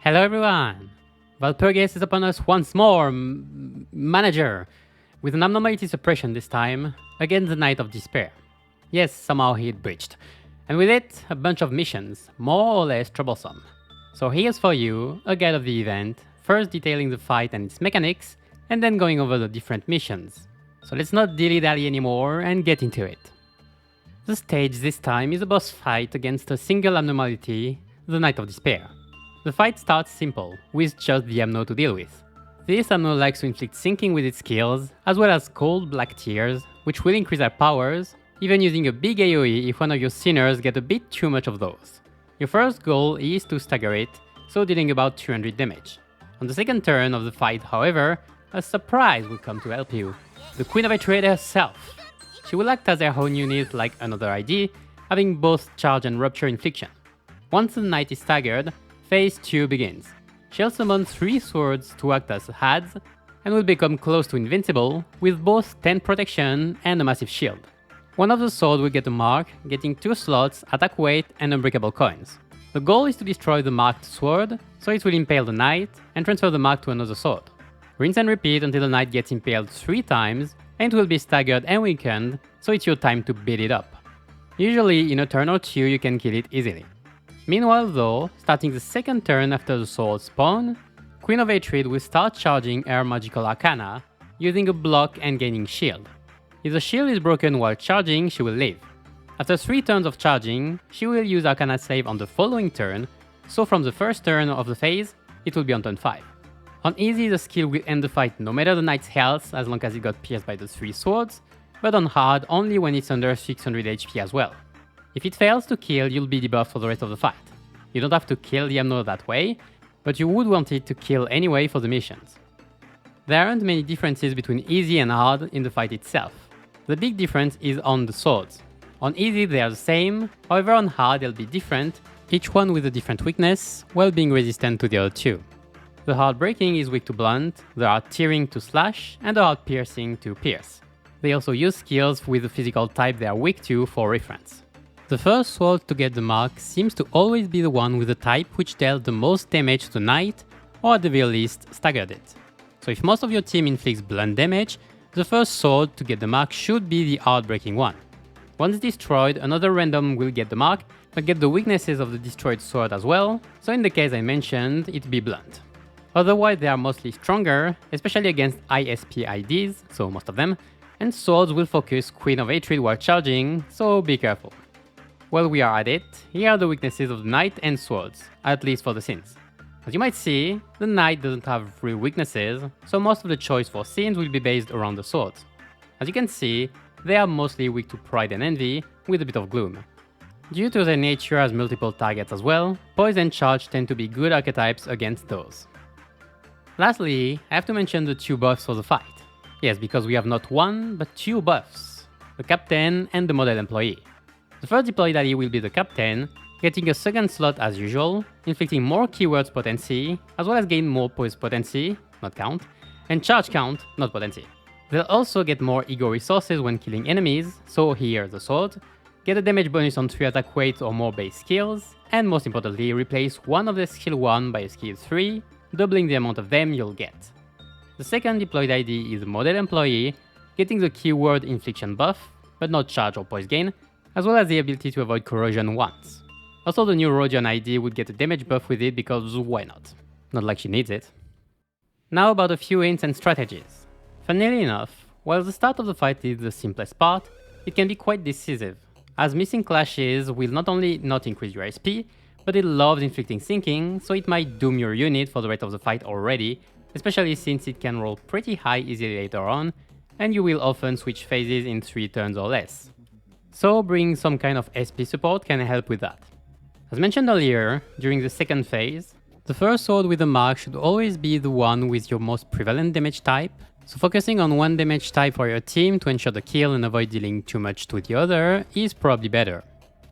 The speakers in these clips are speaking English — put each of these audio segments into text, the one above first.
Hello everyone! Walpurgisnacht is upon us once more, Manager, with an abnormality suppression this time, against the Knight of Despair. Yes, somehow he breached. And with it, a bunch of missions, more or less troublesome. So here's for you, a guide of the event, first detailing the fight and its mechanics, and then going over the different missions. So let's not dilly-dally anymore and get into it. The stage this time is a boss fight against a single abnormality, the Knight of Despair. The fight starts simple, with just the Amno to deal with. This Amno likes to inflict sinking with its skills, as well as cold black tears, which will increase their powers, even using a big AoE if one of your sinners get a bit too much of those. Your first goal is to stagger it, so dealing about 200 damage. On the second turn of the fight, however, a surprise will come to help you. The Queen of Hatred herself. She will act as her own unit like another ID, having both charge and rupture infliction. Once the knight is staggered, Phase 2 begins. She'll summon 3 swords to act as HADs, and will become close to invincible, with both 10 protection and a massive shield. One of the swords will get a mark, getting 2 slots, attack weight, and unbreakable coins. The goal is to destroy the marked sword, so it will impale the knight, and transfer the mark to another sword. Rinse and repeat until the knight gets impaled 3 times, and it will be staggered and weakened, so it's your time to beat it up. Usually, in a turn or 2 you can kill it easily. Meanwhile though, starting the second turn after the sword spawn, Queen of Hatred will start charging her magical Arcana, using a block and gaining shield. If the shield is broken while charging, she will live. After 3 turns of charging, she will use Arcana save on the following turn, so from the first turn of the phase, it will be on turn 5. On easy, the skill will end the fight no matter the knight's health as long as it got pierced by the 3 swords, but on hard only when it's under 600 HP as well. If it fails to kill, you'll be debuffed for the rest of the fight. You don't have to kill the Amno that way, but you would want it to kill anyway for the missions. There aren't many differences between easy and hard in the fight itself. The big difference is on the swords. On easy they are the same, however on hard they'll be different, each one with a different weakness, while being resistant to the other 2. The hard breaking is weak to blunt, the hard tearing to slash, and the hard piercing to pierce. They also use skills with the physical type they are weak to for reference. The first sword to get the mark seems to always be the one with the type which dealt the most damage to the knight, or at the very least staggered it. So if most of your team inflicts blunt damage, the first sword to get the mark should be the hard breaking one. Once destroyed, another random will get the mark, but get the weaknesses of the destroyed sword as well, so in the case I mentioned, it'd be blunt. Otherwise they are mostly stronger, especially against ISP IDs, so most of them, and swords will focus Queen of Hatred while charging, so be careful. While we are at it, here are the weaknesses of the knight and swords, at least for the sins. As you might see, the knight doesn't have real weaknesses, so most of the choice for sins will be based around the swords. As you can see, they are mostly weak to pride and envy, with a bit of gloom. Due to their nature as multiple targets as well, poise and charge tend to be good archetypes against those. Lastly, I have to mention the 2 buffs for the fight. Yes, because we have not 1, but 2 buffs, the captain and the model employee. The first deployed ally will be the captain, getting a second slot as usual, inflicting more keywords potency, as well as gain more poise potency, not count, and charge count, not potency. They'll also get more ego resources when killing enemies, so here the sword, get a damage bonus on 3 attack weight or more base skills, and most importantly replace one of the skill 1 by a skill 3, doubling the amount of them you'll get. The second deployed ID is the model employee, getting the keyword infliction buff, but not charge or poise gain, as well as the ability to avoid corrosion once. Also the new Rodion ID would get a damage buff with it because why not? Not like she needs it. Now about a few hints and strategies. Funnily enough, while the start of the fight is the simplest part, it can be quite decisive, as missing clashes will not only not increase your SP, but it loves inflicting sinking, so it might doom your unit for the rest of the fight already, especially since it can roll pretty high easily later on, and you will often switch phases in 3 turns or less. So bringing some kind of SP support can help with that. As mentioned earlier, during the second phase, the first sword with a mark should always be the one with your most prevalent damage type, so focusing on one damage type for your team to ensure the kill and avoid dealing too much to the other is probably better.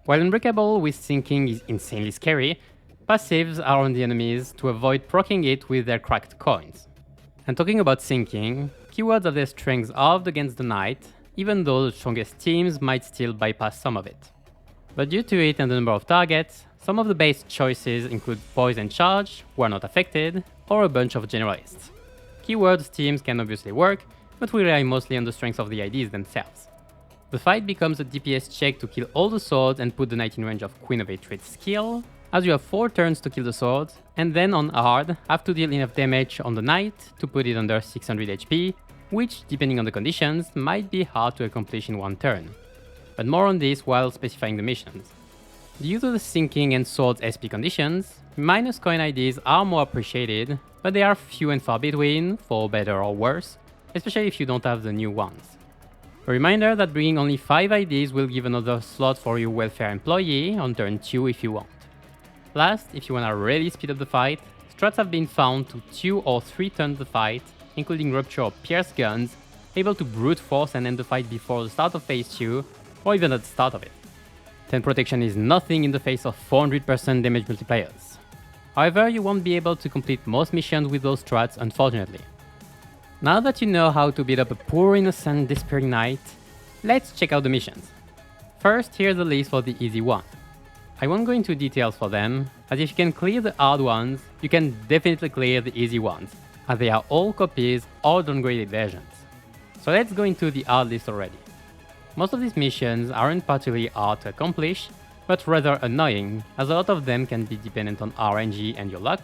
While Unbreakable with sinking is insanely scary, passives are on the enemies to avoid proccing it with their cracked coins. And talking about sinking, keywords have their strengths halved against the knight, even though the strongest teams might still bypass some of it. But due to it and the number of targets, some of the base choices include Poise and Charge, who are not affected, or a bunch of Generalists. Keywords teams can obviously work, but we rely mostly on the strength of the IDs themselves. The fight becomes a DPS check to kill all the swords and put the knight in range of Queen of Hatred's skill, as you have 4 turns to kill the swords, and then on hard, have to deal enough damage on the knight to put it under 600 HP, which, depending on the conditions, might be hard to accomplish in 1 turn. But more on this while specifying the missions. Due to the sinking and swords SP conditions, minus coin IDs are more appreciated, but they are few and far between, for better or worse, especially if you don't have the new ones. A reminder that bringing only 5 IDs will give another slot for your welfare employee on turn 2 if you want. Last, if you wanna really speed up the fight, strats have been found to 2 or 3 turn the fight, including Rupture or Pierce guns, able to brute force and end the fight before the start of phase 2, or even at the start of it. 10 protection is nothing in the face of 400% damage multipliers. However, you won't be able to complete most missions with those strats, unfortunately. Now that you know how to beat up a poor innocent despairing knight, let's check out the missions. First, here's the list for the easy one. I won't go into details for them, as if you can clear the hard ones, you can definitely clear the easy ones, as they are all copies or downgraded versions. So let's go into the hard list already. Most of these missions aren't particularly hard to accomplish, but rather annoying, as a lot of them can be dependent on RNG and your luck,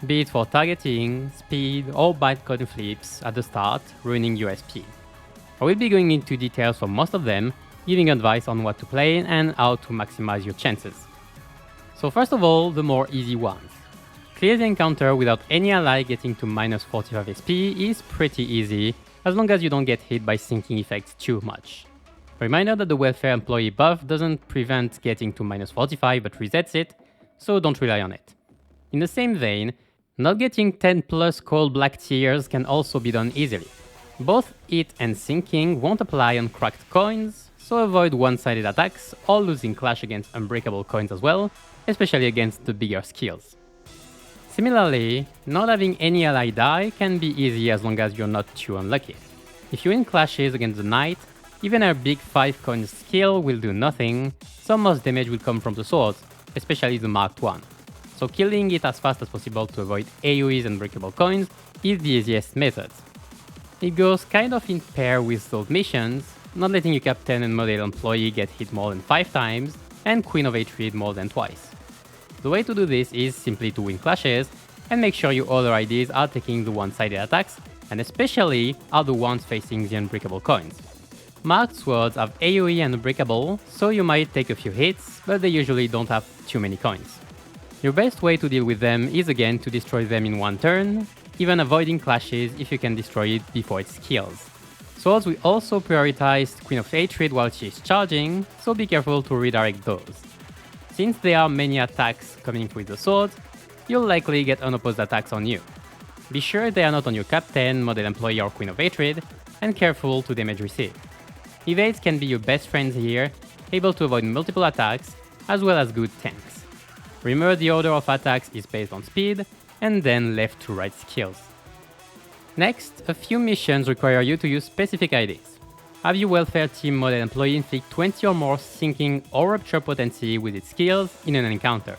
be it for targeting, speed, or bite coin flips at the start, ruining your SP. I will be going into details for most of them, giving advice on what to play and how to maximize your chances. So first of all, the more easy ones. Clear the encounter without any ally getting to minus 45 SP is pretty easy, as long as you don't get hit by sinking effects too much. Reminder that the welfare employee buff doesn't prevent getting to minus 45 but resets it, so don't rely on it. In the same vein, not getting 10 plus cold black tears can also be done easily. Both it and sinking won't apply on cracked coins, so avoid one-sided attacks or losing clash against unbreakable coins as well, especially against the bigger skills. Similarly, not having any ally die can be easy as long as you're not too unlucky. If you win clashes against the knight, even a big 5 coin skill will do nothing, so most damage will come from the swords, especially the marked one. So killing it as fast as possible to avoid AoEs and breakable coins is the easiest method. It goes kind of in pair with those missions, not letting your captain and model employee get hit more than 5 times, and Queen of Hatred more than twice. The way to do this is simply to win clashes, and make sure your other IDs are taking the one-sided attacks, and especially are the ones facing the unbreakable coins. Marked swords have AoE and unbreakable, so you might take a few hits, but they usually don't have too many coins. Your best way to deal with them is again to destroy them in 1 turn, even avoiding clashes if you can destroy it before it skills. Swords will also prioritize Queen of Hatred while she is charging, so be careful to redirect those. Since there are many attacks coming with the sword, you'll likely get unopposed attacks on you. Be sure they are not on your captain, model employee or Queen of Hatred, and careful to damage received. Evades can be your best friends here, able to avoid multiple attacks, as well as good tanks. Remember the order of attacks is based on speed, and then left to right skills. Next, a few missions require you to use specific IDs. Have your welfare team model employee inflict 20 or more sinking or rupture potency with its skills in an encounter.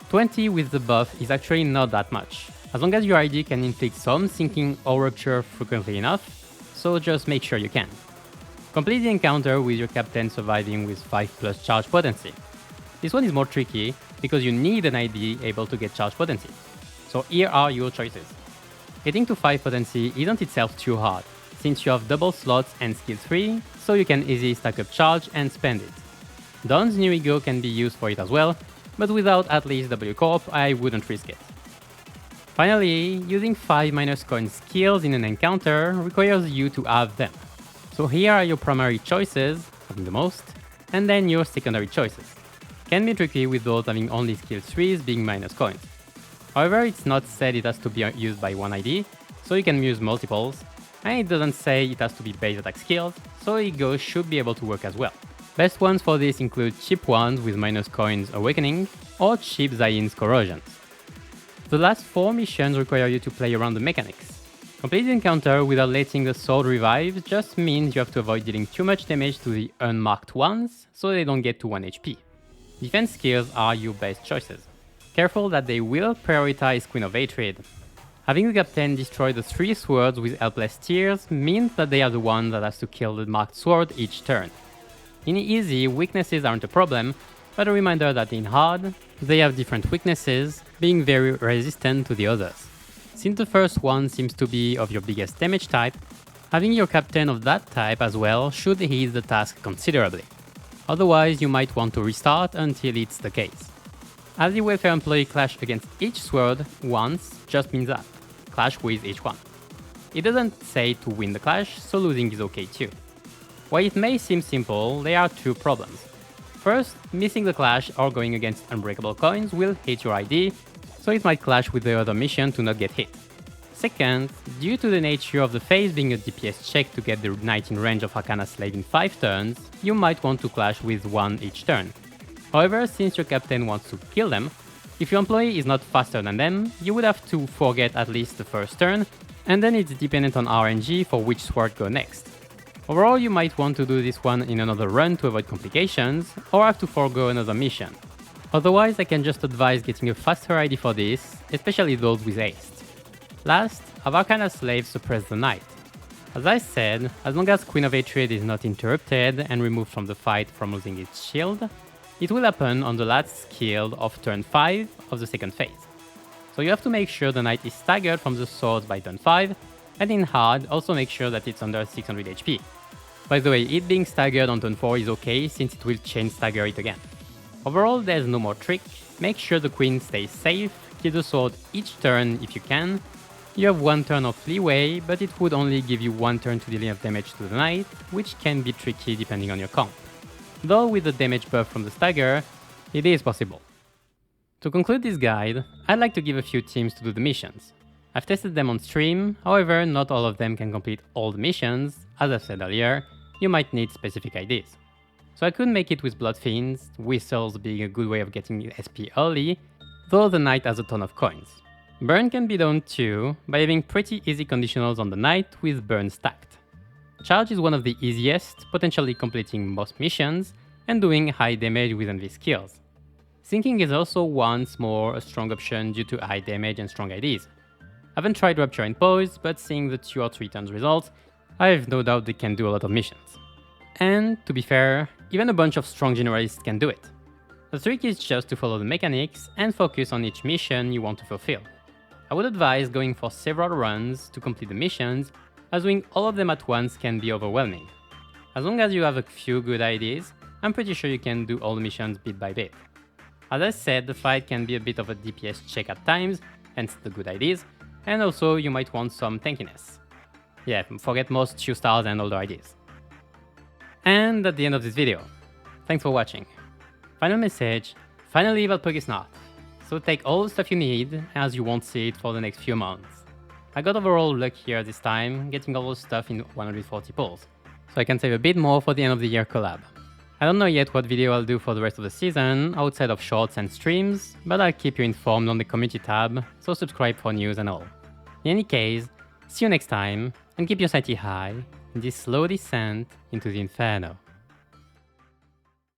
20 with the buff is actually not that much, as long as your ID can inflict some sinking or rupture frequently enough, so just make sure you can. Complete the encounter with your captain surviving with 5 plus charge potency. This one is more tricky, because you need an ID able to get charge potency. So here are your choices. Getting to 5 potency isn't itself too hard, since you have double slots and skill 3, so you can easily stack up charge and spend it. Dawn's new ego can be used for it as well, but without at least W Corp, I wouldn't risk it. Finally, using 5 minus coin skills in an encounter requires you to have them. So here are your primary choices, having the most, and then your secondary choices. Can be tricky with those having only skill 3s being minus coins. However, it's not said it has to be used by one ID, so you can use multiples, and it doesn't say it has to be base attack skills, so ego should be able to work as well. Best ones for this include cheap ones with minus coins Awakening, or cheap Zain's Corrosions. The last 4 missions require you to play around the mechanics. Complete the encounter without letting the sword revive just means you have to avoid dealing too much damage to the unmarked ones, so they don't get to 1 HP. Defense skills are your best choices. Careful that they will prioritize Queen of Hatred. Having the captain destroy the 3 swords with helpless tears means that they are the one that has to kill the marked sword each turn. In easy, weaknesses aren't a problem, but a reminder that in hard, they have different weaknesses, being very resistant to the others. Since the first one seems to be of your biggest damage type, having your captain of that type as well should ease the task considerably. Otherwise, you might want to restart until it's the case. As the welfare employee clash against each sword once just means that. Clash with each one. It doesn't say to win the clash, so losing is okay too. While it may seem simple, there are 2 problems. First, missing the clash or going against unbreakable coins will hit your ID, so it might clash with the other mission to not get hit. Second, due to the nature of the phase being a DPS check to get the knight in range of Arcana Slave in 5 turns, you might want to clash with 1 each turn. However, since your captain wants to kill them, if your employee is not faster than them, you would have to forget at least the first turn, and then it's dependent on RNG for which sword go next. Overall, you might want to do this one in another run to avoid complications, or have to forego another mission. Otherwise, I can just advise getting a faster ID for this, especially those with haste. Last, have Arcana Slave suppress the knight. As I said, as long as Queen of Hatred is not interrupted and removed from the fight from losing its shield, it will happen on the last skill of turn 5 of the second phase. So you have to make sure the knight is staggered from the swords by turn 5, and in hard also make sure that it's under 600 HP. By the way, it being staggered on turn 4 is okay since it will chain stagger it again. Overall, there's no more trick, make sure the queen stays safe, kill the sword each turn if you can. You have 1 turn of leeway, but it would only give you 1 turn to deal enough damage to the knight, which can be tricky depending on your comp. Though with the damage buff from the stagger, it is possible. To conclude this guide, I'd like to give a few teams to do the missions. I've tested them on stream, however not all of them can complete all the missions. As I said earlier, you might need specific IDs. So I could make it with Blood Fiends, Whistles being a good way of getting SP early, though the knight has a ton of coins. Burn can be done too, by having pretty easy conditionals on the knight with burn stacked. Charge is one of the easiest, potentially completing most missions, and doing high damage with envy skills. Sinking is also once more a strong option due to high damage and strong IDs. I haven't tried Rupture and Pose, but seeing the 2 or 3 turns results, I have no doubt they can do a lot of missions. And, to be fair, even a bunch of strong generalists can do it. The trick is just to follow the mechanics and focus on each mission you want to fulfill. I would advise going for several runs to complete the missions, as doing all of them at once can be overwhelming. As long as you have a few good ideas, I'm pretty sure you can do all the missions bit by bit. As I said, the fight can be a bit of a DPS check at times, hence the good ideas, and also you might want some tankiness. Yeah, forget most 2 stars and all the ideas. And at the end of this video. Thanks for watching. Final message, finally Walpurgisnacht. So take all the stuff you need, as you won't see it for the next few months. I got overall luckier this time, getting all the stuff in 140 pulls, so I can save a bit more for the end of the year collab. I don't know yet what video I'll do for the rest of the season, outside of shorts and streams, but I'll keep you informed on the community tab, so subscribe for news and all. In any case, see you next time, and keep your sanity high in this slow descent into the inferno.